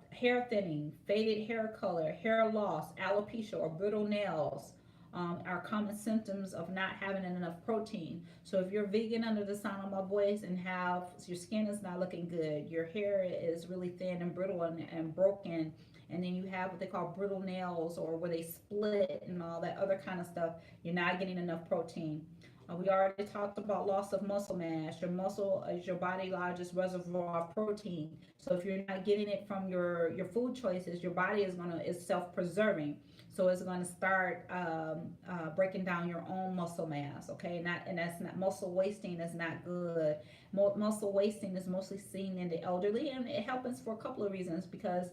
Hair thinning, faded hair color, hair loss, alopecia, or brittle nails are common symptoms of not having enough protein. So if you're vegan under the sound of my voice and have your skin is not looking good, your hair is really thin and brittle and broken, and then you have what they call brittle nails or where they split and all that other kind of stuff, you're not getting enough protein. We already talked about loss of muscle mass. Your muscle is your body's largest reservoir of protein. So if you're not getting it from your food choices, your body is self-preserving. So it's going to start breaking down your own muscle mass. Okay, and that's not muscle wasting is not good. Muscle wasting is mostly seen in the elderly, and it happens for a couple of reasons because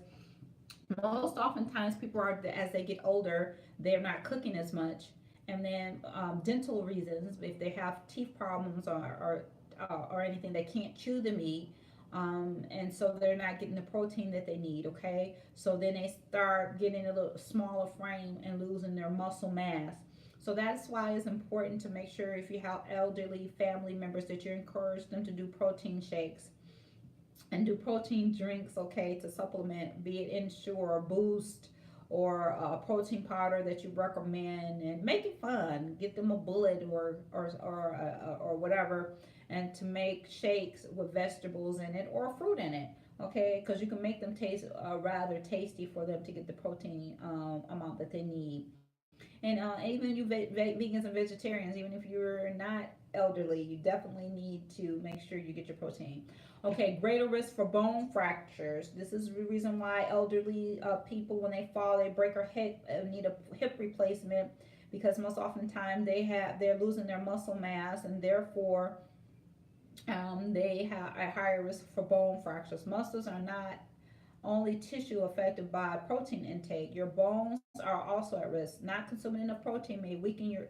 most oftentimes people are as they get older they're not cooking as much, and then dental reasons if they have teeth problems or anything they can't chew the meat, and so they're not getting the protein that they need. Okay, so then they start getting a little smaller frame and losing their muscle mass. So that's why it's important to make sure if you have elderly family members that you encourage them to do protein shakes and do protein drinks, okay, to supplement, be it Ensure or Boost or a protein powder that you recommend, and make it fun. Get them a bullet or whatever, and to make shakes with vegetables in it or fruit in it. Okay, because you can make them taste rather tasty for them to get the protein amount that they need. And even you vegans and vegetarians, even if you're not elderly, you definitely need to make sure you get your protein. Okay, greater risk for bone fractures. This is the reason why elderly people, when they fall, they break their hip, need a hip replacement, because most oftentimes they're losing their muscle mass, and therefore they have a higher risk for bone fractures. Muscles are not only tissue affected by protein intake. Your bones are also at risk. Not consuming enough protein may weaken your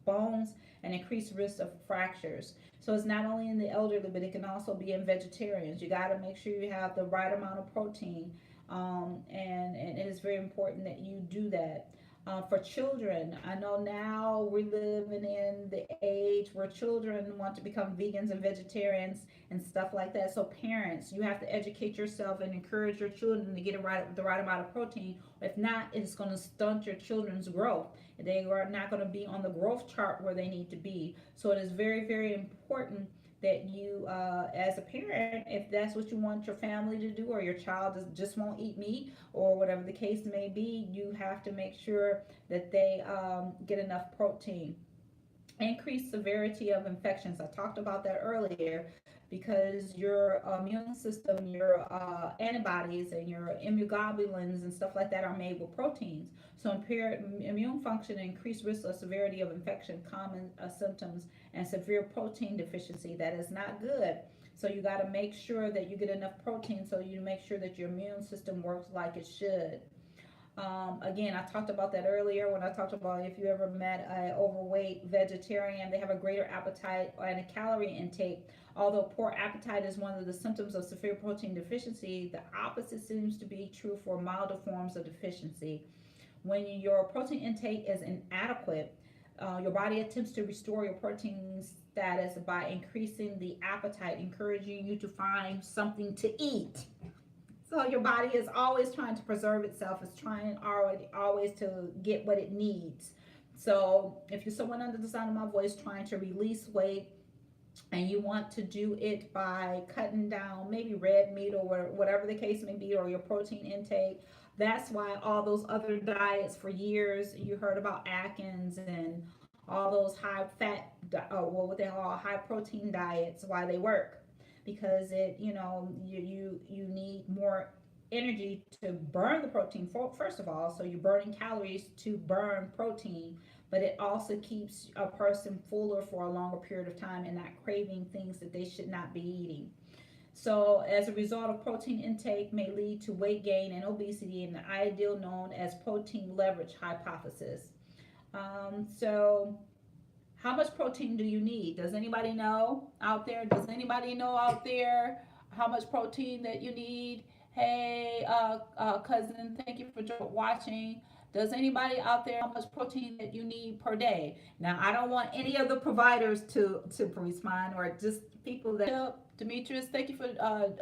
bones and increase risk of fractures. So it's not only in the elderly, but it can also be in vegetarians. You got to make sure you have the right amount of protein, and it is very important that you do that. For children, I know now we're living in the age where children want to become vegans and vegetarians and stuff like that. So parents, you have to educate yourself and encourage your children to get the right amount of protein. If not, it's going to stunt your children's growth. They are not going to be on the growth chart where they need to be. So it is very, very important that you, as a parent, if that's what you want your family to do, or your child just won't eat meat, or whatever the case may be, you have to make sure that they get enough protein. Increased severity of infections. I talked about that earlier because your immune system, your antibodies, and your immunoglobulins and stuff like that are made with proteins. So impaired immune function and increased risk of severity of infection, common symptoms, and severe protein deficiency. That is not good. So you got to make sure that you get enough protein so you make sure that your immune system works like it should. Again, I talked about that earlier when I talked about if you ever met an overweight vegetarian, they have a greater appetite and a calorie intake. Although poor appetite is one of the symptoms of severe protein deficiency, the opposite seems to be true for milder forms of deficiency. When your protein intake is inadequate, your body attempts to restore your protein status by increasing the appetite, encouraging you to find something to eat. So your body is always trying to preserve itself. It's trying always to get what it needs. So if you're someone under the sound of my voice trying to release weight, and you want to do it by cutting down maybe red meat or whatever the case may be, or your protein intake, that's why all those other diets for years you heard about Atkins and all those high fat, what they call high protein diets, why they work, because it, you need more energy to burn the protein first of all, so you're burning calories to burn protein, but it also keeps a person fuller for a longer period of time and not craving things that they should not be eating. So as a result of protein intake may lead to weight gain and obesity in the ideal known as protein leverage hypothesis. So how much protein do you need? Does anybody know out there? Does anybody know out there how much protein that you need? Hey, cousin, thank you for watching. Does anybody out there how much protein that you need per day? Now, I don't want any of the providers to respond, or just people that. Demetrius, thank you for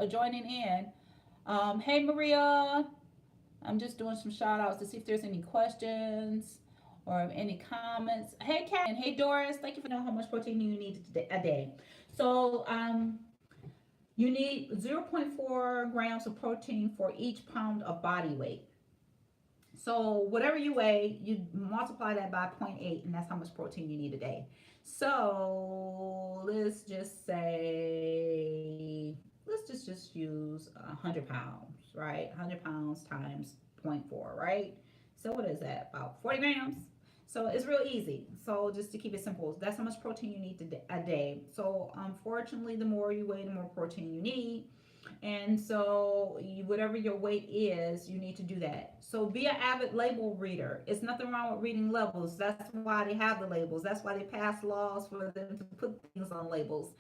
joining in. Hey, Maria. I'm just doing some shout outs to see if there's any questions or any comments. Hey, Kat, and hey, Doris, thank you for knowing how much protein you need a day. So, you need 0.4 grams of protein for each pound of body weight. So, whatever you weigh, you multiply that by 0.8, and that's how much protein you need a day. So, let's just say, let's just use 100 pounds, right? 100 pounds times 0.4, right? So what is that? About 40 grams. So it's real easy. So just to keep it simple, that's how much protein you need a day. So unfortunately, the more you weigh, the more protein you need. And so whatever your weight is, you need to do that. So be an avid label reader. It's nothing wrong with reading labels. That's why they have the labels. That's why they pass laws for them to put things on labels.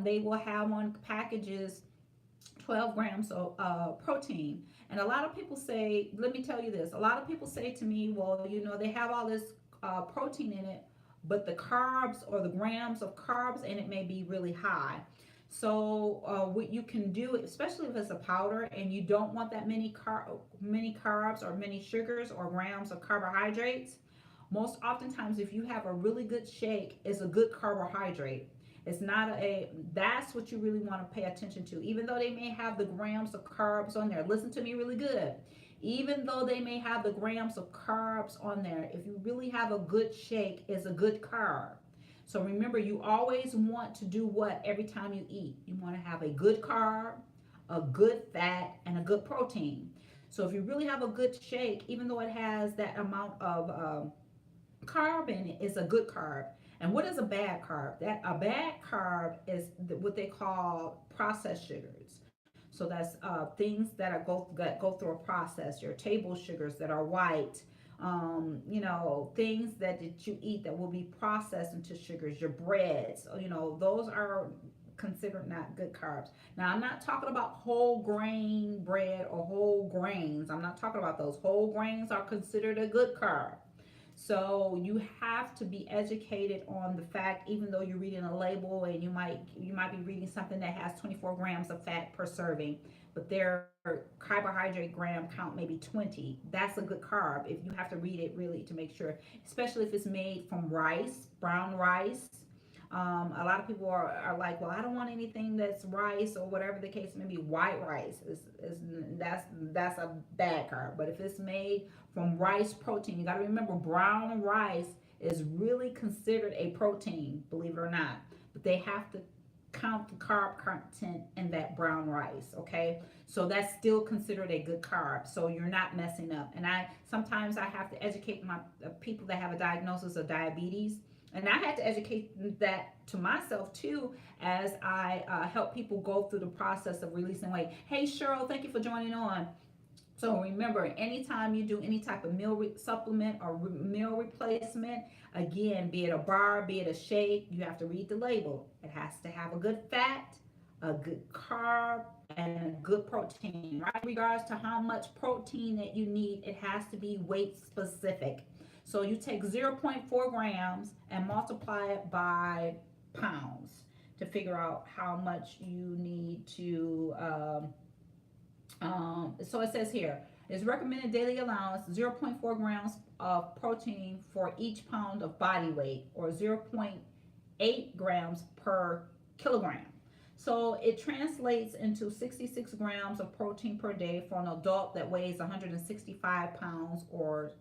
They will have on packages 12 grams of protein. And a lot of people say, let me tell you this, a lot of people say to me, well, they have all this protein in it, but the carbs or the grams of carbs in it may be really high. So what you can do, especially if it's a powder and you don't want that many carbs or many sugars or grams of carbohydrates, most oftentimes if you have a really good shake, it's a good carbohydrate. It's not that's what you really want to pay attention to. Even though they may have the grams of carbs on there, listen to me really good. Even though they may have the grams of carbs on there, if you really have a good shake, it's a good carb. So remember, you always want to do what every time you eat? You want to have a good carb, a good fat, and a good protein. So if you really have a good shake, even though it has that amount of carb in it, it's a good carb. And what is a bad carb? A bad carb is what they call processed sugars. So that's things that go through a process. Your table sugars that are white, things that you eat that will be processed into sugars. Your breads, those are considered not good carbs. Now, I'm not talking about whole grain bread or whole grains. I'm not talking about those. Whole grains are considered a good carb. So you have to be educated on the fact, even though you're reading a label and you might be reading something that has 24 grams of fat per serving, but their carbohydrate gram count maybe 20. That's a good carb if you have to read it really to make sure, especially if it's made from rice, brown rice. A lot of people are like, well, I don't want anything that's rice or whatever the case may be. White rice that's a bad carb. But if it's made from rice protein, you got to remember brown rice is really considered a protein, believe it or not. But they have to count the carb content in that brown rice, okay? So that's still considered a good carb, so you're not messing up. And I sometimes I have to educate my people that have a diagnosis of diabetes, and I had to educate that to myself too as I help people go through the process of releasing weight. Hey Cheryl, thank you for joining on. So remember, anytime you do any type of supplement or meal replacement, again, be it a bar, be it a shake, you have to read the label. It has to have a good fat, a good carb, and a good protein. Right? In regards to how much protein that you need, it has to be weight specific. So you take 0.4 grams and multiply it by pounds to figure out how much you need to. So it says here, it's recommended daily allowance 0.4 grams of protein for each pound of body weight, or 0.8 grams per kilogram. So it translates into 66 grams of protein per day for an adult that weighs 165 pounds or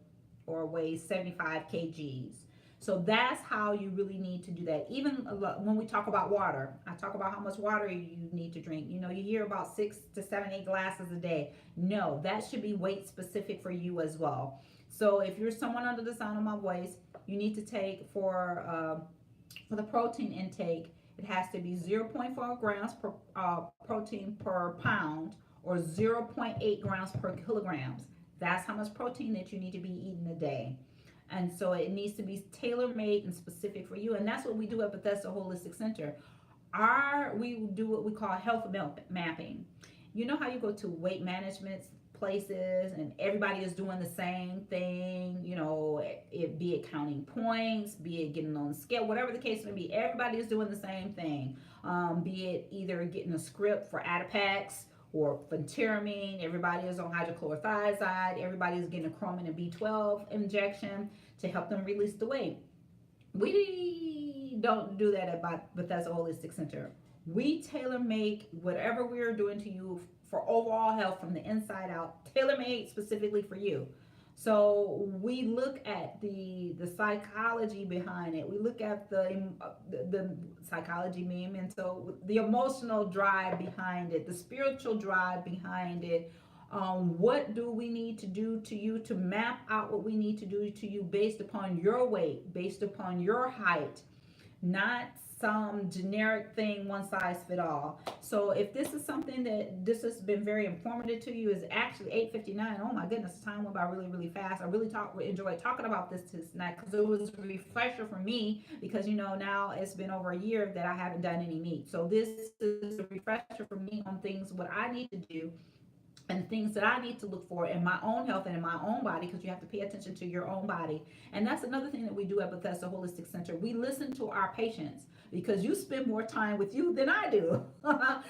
weighs 75 kgs. So that's how you really need to do that. Even when we talk about water, I talk about how much water you need to drink. You know, you hear about 6 to 7, 8 glasses a day. No, that should be weight specific for you as well. So if you're someone under the sound of my voice, you need to take for the protein intake, it has to be 0.4 grams per protein per pound, or 0.8 grams per kilograms. That's how much protein that you need to be eating a day. And so it needs to be tailor-made and specific for you. And that's what we do at Bethesda Holistic Center. We do what we call health mapping. You know how you go to weight management places and everybody is doing the same thing, you know, be it counting points, be it getting on the scale, whatever the case may be, everybody is doing the same thing. Be it either getting a script for Adipex or phentermine, everybody is on hydrochlorothiazide, everybody is getting a chromin and B12 injection to help them release the weight. We don't do that at Bethesda Holistic Center. We tailor make whatever we are doing to you for overall health from the inside out, tailor made specifically for you. So we look at the psychology behind it. We look at the psychology, meaning mental, the emotional drive behind it, the spiritual drive behind it. What do we need to do to you to map out what we need to do to you based upon your weight, based upon your height, not some generic thing, one size fit all. So if this is something that this has been very informative to you, is actually 8:59. Oh my goodness, time went by really, really fast. I really enjoyed talking about this tonight because it was a refresher for me, because you know now it's been over a year that I haven't done any meat. So this is a refresher for me on things what I need to do and things that I need to look for in my own health and in my own body, because you have to pay attention to your own body. And that's another thing that we do at Bethesda Holistic Center. We listen to our patients, because you spend more time with you than I do.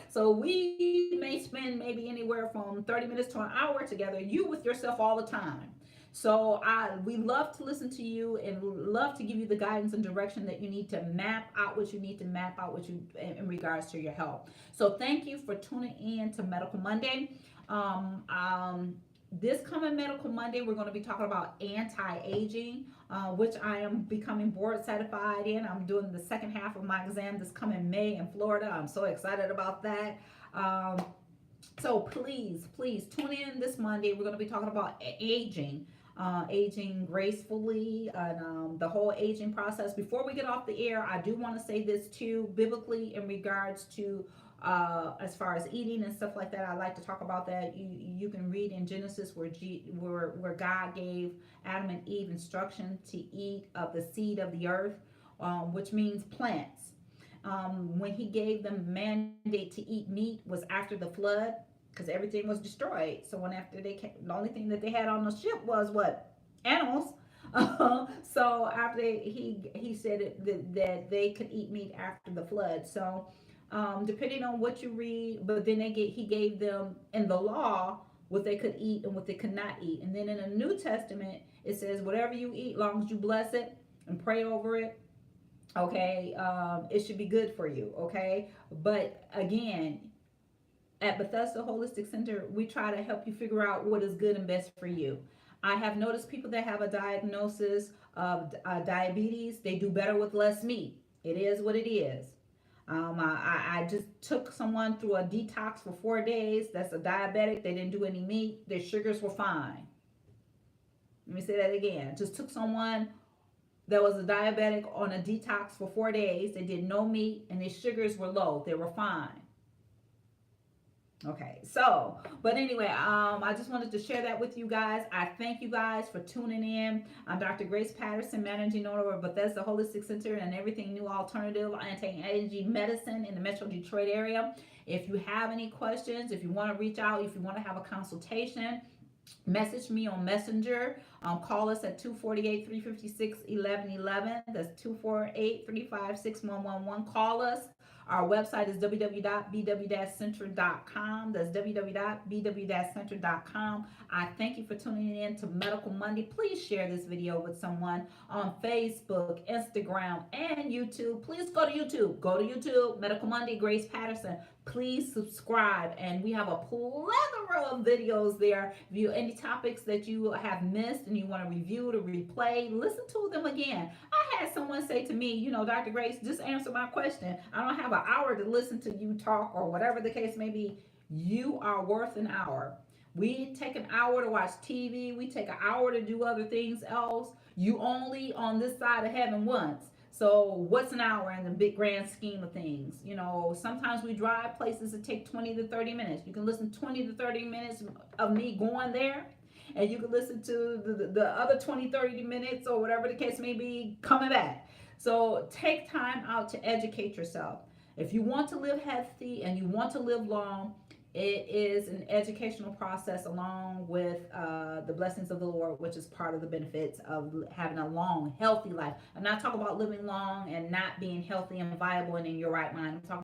So we may spend maybe anywhere from 30 minutes to an hour together, you with yourself all the time. So we love to listen to you and love to give you the guidance and direction that you need to map out what you need to map out what you in regards to your health. So thank you for tuning in to Medical Monday. This coming Medical Monday, we're going to be talking about anti-aging, which I am becoming board certified in. I'm doing the second half of my exam this coming May in Florida. I'm so excited about that. So please tune in this Monday. We're going to be talking about aging. Aging gracefully, and the whole aging process. Before we get off the air, I do want to say this too, biblically, in regards to as far as eating and stuff like that. I like to talk about that. You can read in Genesis where God gave Adam and Eve instruction to eat of the seed of the earth, which means plants. When he gave them mandate to eat meat was after the flood, because everything was destroyed. So when after they came, the only thing that they had on the ship was what? Animals. So after he said that they could eat meat after the flood. So depending on what you read, but then he gave them in the law what they could eat and what they could not eat. And then in the New Testament, it says whatever you eat, long as you bless it and pray over it, okay, it should be good for you, okay. But again, at Bethesda Holistic Center, we try to help you figure out what is good and best for you. I have noticed people that have a diagnosis of diabetes, they do better with less meat. It is what it is. I just took someone through a detox for 4 days. That's a diabetic. They didn't do any meat. Their sugars were fine. Let me say that again. Just took someone that was a diabetic on a detox for 4 days. They did no meat and their sugars were low. They were fine. Okay, so, but anyway, I just wanted to share that with you guys. I thank you guys for tuning in. I'm Dr. Grace Patterson, managing owner of Bethesda Holistic Center and everything new alternative anti-aging medicine in the Metro Detroit area. If you have any questions, if you want to reach out, if you want to have a consultation, message me on Messenger. Call us at 248-356-1111. That's 248-356-1111. Call us. Our website is www.bw-center.com. That's www.bw-center.com. I thank you for tuning in to Medical Monday. Please share this video with someone on Facebook, Instagram, and YouTube. Please go to YouTube. Go to YouTube, Medical Monday, Grace Patterson. Please subscribe, and we have a plethora of videos there. If you any topics that you have missed and you want to review, to replay, listen to them again. I had someone say to me, Dr. Grace, just answer my question. I don't have an hour to listen to you talk, or whatever the case may be. You are worth an hour. We take an hour to watch TV. We take an hour to do other things else. You only on this side of heaven once. So what's an hour in the big grand scheme of things? Sometimes we drive places that take 20 to 30 minutes. You can listen 20 to 30 minutes of me going there, and you can listen to the other 20, 30 minutes or whatever the case may be coming back. So take time out to educate yourself. If you want to live healthy and you want to live long, it is an educational process along with the blessings of the Lord, which is part of the benefits of having a long, healthy life. I'm not talking about living long and not being healthy and viable and in your right mind. I'm talking